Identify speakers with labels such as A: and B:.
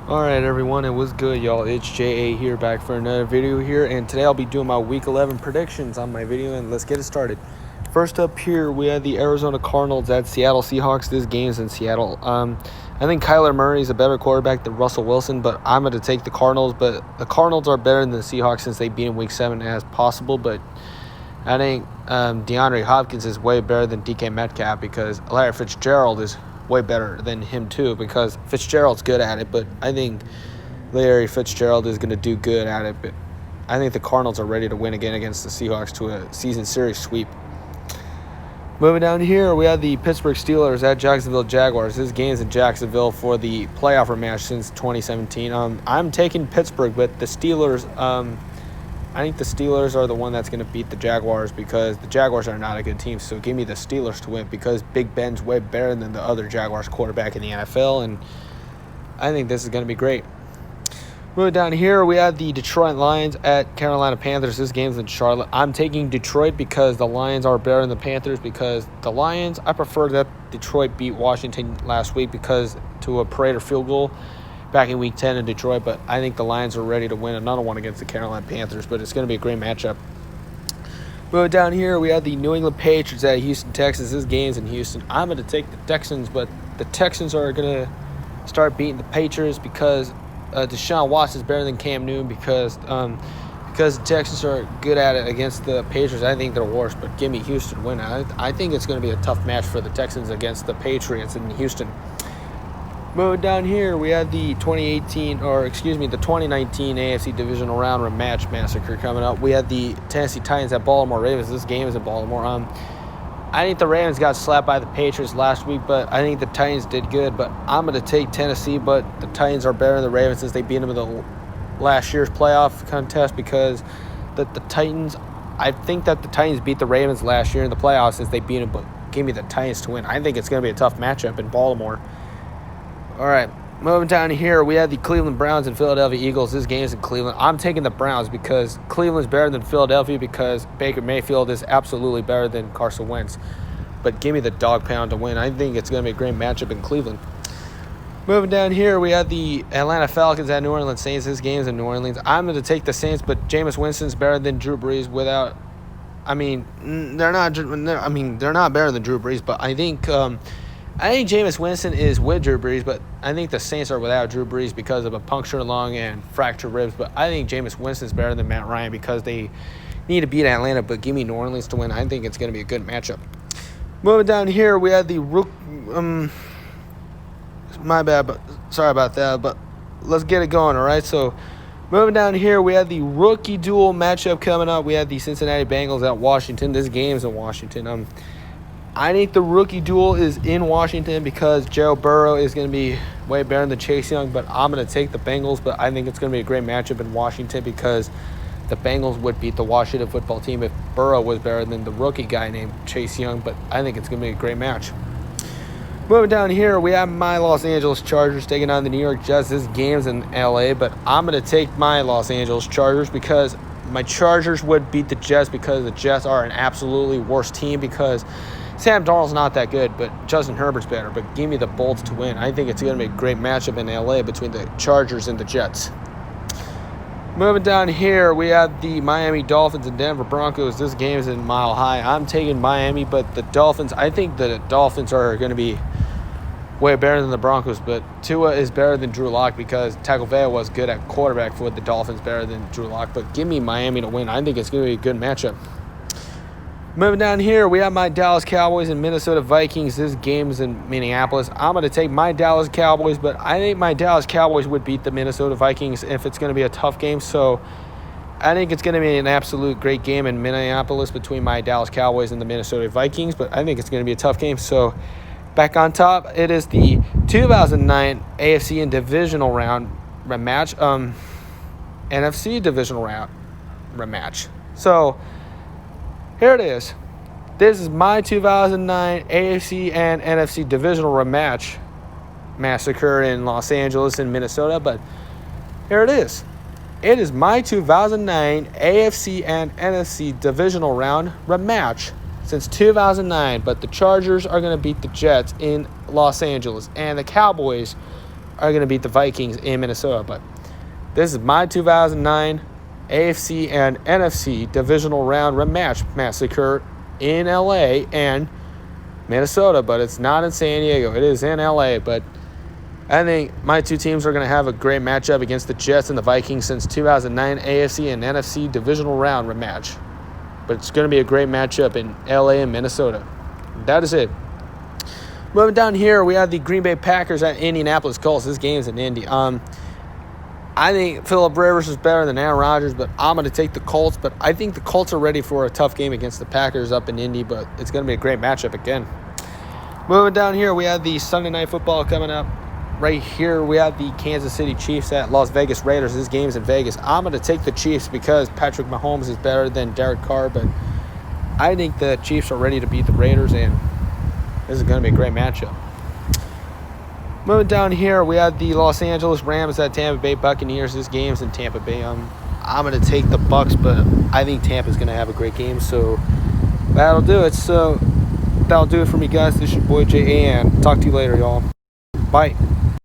A: Alright everyone, it was good y'all. It's JA here, back for another video here, and today I'll be doing my week 11 predictions on my video, and let's get it started. First up here, we have the Arizona Cardinals at Seattle Seahawks. This game's in Seattle. I think Kyler Murray is a better quarterback than Russell Wilson, but I'm going to take the Cardinals. But the Cardinals are better than the Seahawks since they beat in week 7 as possible, but I think DeAndre Hopkins is way better than DK Metcalf because Larry Fitzgerald is way better than him too, because Fitzgerald's good at it, but I think Larry Fitzgerald is going to do good at it. But I think the Cardinals are ready to win again against the Seahawks to a season series sweep. Moving down here, we have the Pittsburgh Steelers at Jacksonville Jaguars. This game's in Jacksonville for the playoff rematch since 2017. I'm taking Pittsburgh, but the Steelers, I think the Steelers are the one that's going to beat the Jaguars because the Jaguars are not a good team. So give me the Steelers to win because Big Ben's way better than the other Jaguars quarterback in the NFL, and I think this is going to be great. Moving down here, we have the Detroit Lions at Carolina Panthers. This game's in Charlotte. I'm taking Detroit because the Lions are better than the Panthers, because the Lions, I prefer that Detroit beat Washington last week because to a Prater field goal back in week 10 in Detroit, but I think the Lions are ready to win another one against the Carolina Panthers, but it's going to be a great matchup. Moving down here, we have the New England Patriots at Houston, Texas. This game's in Houston. I'm going to take the Texans, but the Texans are going to start beating the Patriots because Deshaun Watson is better than Cam Newton because the Texans are good at it against the Patriots. I think they're worse, but give me Houston win. I think it's going to be a tough match for the Texans against the Patriots in Houston. Moving down here, we had the 2019 AFC Divisional Round rematch massacre coming up. We had the Tennessee Titans at Baltimore Ravens. This game is in Baltimore. I think the Ravens got slapped by the Patriots last week, but I think the Titans did good. But I'm going to take Tennessee, but the Titans are better than the Ravens since they beat them in the last year's playoff contest because the Titans, I think that the Titans beat the Ravens last year in the playoffs since they beat them, but give me the Titans to win. I think it's going to be a tough matchup in Baltimore. All right, moving down here, we have the Cleveland Browns and Philadelphia Eagles. This game is in Cleveland. I'm taking the Browns because Cleveland's better than Philadelphia because Baker Mayfield is absolutely better than Carson Wentz. But give me the dog pound to win. I think it's going to be a great matchup in Cleveland. Moving down here, we have the Atlanta Falcons at New Orleans Saints. This game is in New Orleans. I'm going to take the Saints, but Jameis Winston's better than Drew Brees without. They're not better than Drew Brees, but I think Jameis Winston is with Drew Brees, but I think the Saints are without Drew Brees because of a punctured lung and fractured ribs. But I think Jameis Winston's better than Matt Ryan because they need to beat Atlanta, but give me New Orleans to win. I think it's going to be a good matchup. Moving down here, we have the my bad, but sorry about that, but let's get it going, all right? So moving down here, we have the rookie duel matchup coming up. We have the Cincinnati Bengals at Washington. This game's in Washington. I think the rookie duel is in Washington because Joe Burrow is going to be way better than Chase Young, but I'm going to take the Bengals, but I think it's going to be a great matchup in Washington because the Bengals would beat the Washington football team if Burrow was better than the rookie guy named Chase Young, but I think it's going to be a great match. Moving down here, we have my Los Angeles Chargers taking on the New York Jets. This game's in L.A., but I'm going to take my Los Angeles Chargers because my Chargers would beat the Jets because the Jets are an absolutely worse team because Sam Darnold's not that good, but Justin Herbert's better. But give me the Bolts to win. I think it's going to be a great matchup in L.A. between the Chargers and the Jets. Moving down here, we have the Miami Dolphins and Denver Broncos. This game is in Mile High. I'm taking Miami, but the Dolphins, I think the Dolphins are going to be way better than the Broncos, but Tua is better than Drew Lock because Tagovailoa was good at quarterback for the Dolphins, better than Drew Lock. But give me Miami to win. I think it's going to be a good matchup. Moving down here, we have my Dallas Cowboys and Minnesota Vikings. This game is in Minneapolis. I'm going to take my Dallas Cowboys, but I think my Dallas Cowboys would beat the Minnesota Vikings if it's going to be a tough game. So I think it's going to be an absolute great game in Minneapolis between my Dallas Cowboys and the Minnesota Vikings, but I think it's going to be a tough game. So back on top, it is the 2009 AFC and Divisional Round rematch, NFC Divisional Round rematch. So here it is. This is my 2009 AFC and NFC Divisional rematch massacre in Los Angeles and Minnesota, but here it is. It is my 2009 AFC and NFC Divisional Round rematch since 2009, but the Chargers are going to beat the Jets in Los Angeles, and the Cowboys are going to beat the Vikings in Minnesota. But this is my 2009 AFC and NFC divisional round rematch massacre in LA and Minnesota, but it's not in San Diego. It is in LA, but I think my two teams are going to have a great matchup against the Jets and the Vikings since 2009 AFC and NFC divisional round rematch. But it's going to be a great matchup in LA and Minnesota. That is it. Moving down here, we have the Green Bay Packers at Indianapolis Colts. This game's in Indy. I think Phillip Rivers is better than Aaron Rodgers, but I'm going to take the Colts. But I think the Colts are ready for a tough game against the Packers up in Indy, but it's going to be a great matchup again. Moving down here, we have the Sunday Night Football coming up. Right here, we have the Kansas City Chiefs at Las Vegas Raiders. This game's in Vegas. I'm going to take the Chiefs because Patrick Mahomes is better than Derek Carr, but I think the Chiefs are ready to beat the Raiders, and this is going to be a great matchup. Moving down here, we have the Los Angeles Rams at Tampa Bay Buccaneers. This game's in Tampa Bay. I'm going to take the Bucs, but I think Tampa's going to have a great game, so that'll do it. So that'll do it for me, guys. This is your boy J.A., and talk to you later, y'all. Bye.